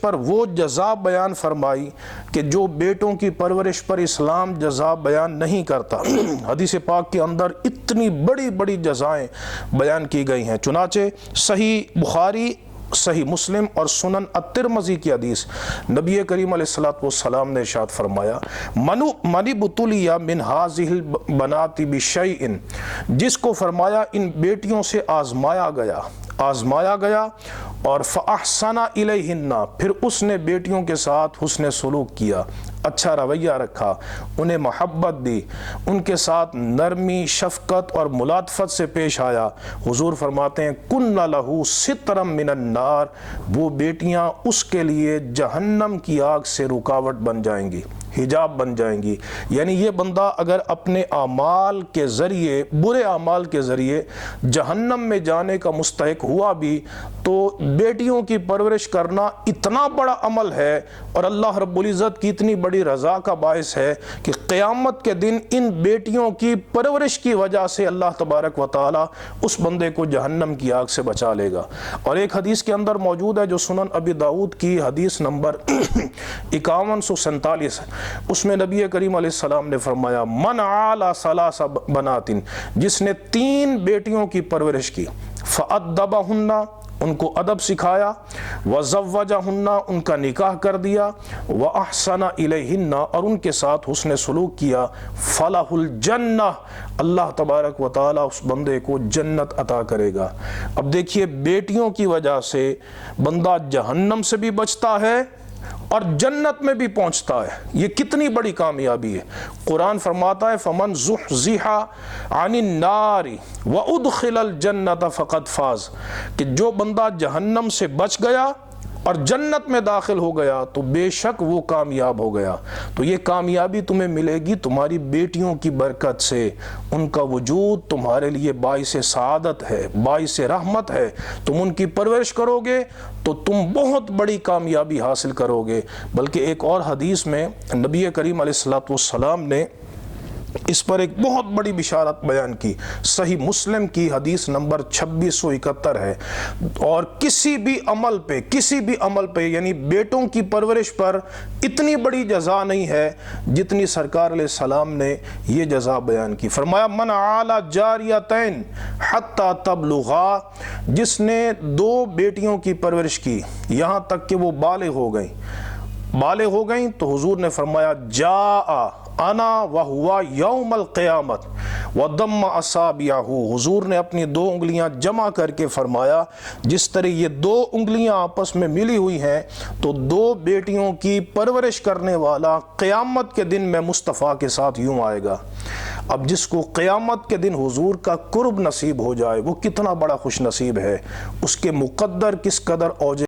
پر وہ جزا بیان فرمائی کہ جو بیٹوں کی پرورش پر اسلام جزا بیان نہیں کرتا۔ حدیث پاک کے اندر اتنی بڑی بڑی جزائیں بیان کی گئی ہیں، چنانچہ صحیح بخاری، صحیح مسلم اور سنن الترمذی کی حدیث نبی کریم علیہ السلام نے ارشاد فرمایا، من ابتلی من هذه البنات بشیء، جس کو فرمایا ان بیٹیوں سے آزمایا گیا اور فاحسن الیہن، پھر اس نے بیٹیوں کے ساتھ حسن سلوک کیا، اچھا رویہ رکھا، انہیں محبت دی، ان کے ساتھ نرمی، شفقت اور ملاطفت سے پیش آیا، حضور فرماتے ہیں کن لہ سترا من النار، وہ بیٹیاں اس کے لیے جہنم کی آگ سے رکاوٹ بن جائیں گی، حجاب بن جائیں گی۔ یعنی یہ بندہ اگر اپنے اعمال کے ذریعے، برے اعمال کے ذریعے جہنم میں جانے کا مستحق ہوا بھی، تو بیٹیوں کی پرورش کرنا اتنا بڑا عمل ہے اور اللہ رب العزت کی اتنی بڑی رضا کا باعث ہے کہ قیامت کے دن ان بیٹیوں کی پرورش کی وجہ سے اللہ تبارک و تعالی اس بندے کو جہنم کی آگ سے بچا لے گا۔ اور ایک حدیث کے اندر موجود ہے جو سنن ابی داؤد کی حدیث نمبر 5147 ہے، اس میں نبی کریم علیہ السلام نے فرمایا من عال ثلاث بنات، جس نے 3 بیٹیوں کی پرورش کی، فأدبہن، ان کو ادب سکھایا، وزوجہن، ان کا نکاح کر دیا، واحسن الیہن، اور ان کے ساتھ حسن سلوک کیا، فلہ الجنہ، اللہ تبارک و تعالی اس بندے کو جنت عطا کرے گا۔ اب دیکھیے بیٹیوں کی وجہ سے بندہ جہنم سے بھی بچتا ہے اور جنت میں بھی پہنچتا ہے، یہ کتنی بڑی کامیابی ہے۔ قرآن فرماتا ہے فمن زحزح عن النار وادخل الجنۃ فقد فاز، کہ جو بندہ جہنم سے بچ گیا اور جنت میں داخل ہو گیا تو بے شک وہ کامیاب ہو گیا۔ تو یہ کامیابی تمہیں ملے گی تمہاری بیٹیوں کی برکت سے، ان کا وجود تمہارے لیے باعث سعادت ہے، باعث رحمت ہے، تم ان کی پرورش کرو گے تو تم بہت بڑی کامیابی حاصل کرو گے۔ بلکہ ایک اور حدیث میں نبی کریم علیہ السلام نے اس پر ایک بہت بڑی بشارت بیان کی، صحیح مسلم کی حدیث نمبر 2671 ہے، اور کسی بھی عمل پہ یعنی بیٹوں کی پرورش پر اتنی بڑی جزا نہیں ہے جتنی سرکار علیہ السلام نے یہ جزا بیان کی۔ فرمایا من عال جاریتین حتی تبلغا، جس نے 2 بیٹیوں کی پرورش کی یہاں تک کہ وہ بالغ ہو گئیں تو حضور نے فرمایا جاء انا وہوا یوم القیامت وضم اصابعہ، حضور نے اپنی 2 انگلیاں جمع کر کے فرمایا جس طرح یہ 2 انگلیاں آپس میں ملی ہوئی ہیں تو 2 بیٹیوں کی پرورش کرنے والا قیامت کے دن میں مصطفیٰ کے ساتھ یوں آئے گا۔ اب جس کو قیامت کے دن حضور کا قرب نصیب ہو جائے وہ کتنا بڑا خوش نصیب ہے، اس کے مقدر کس قدر اوجھ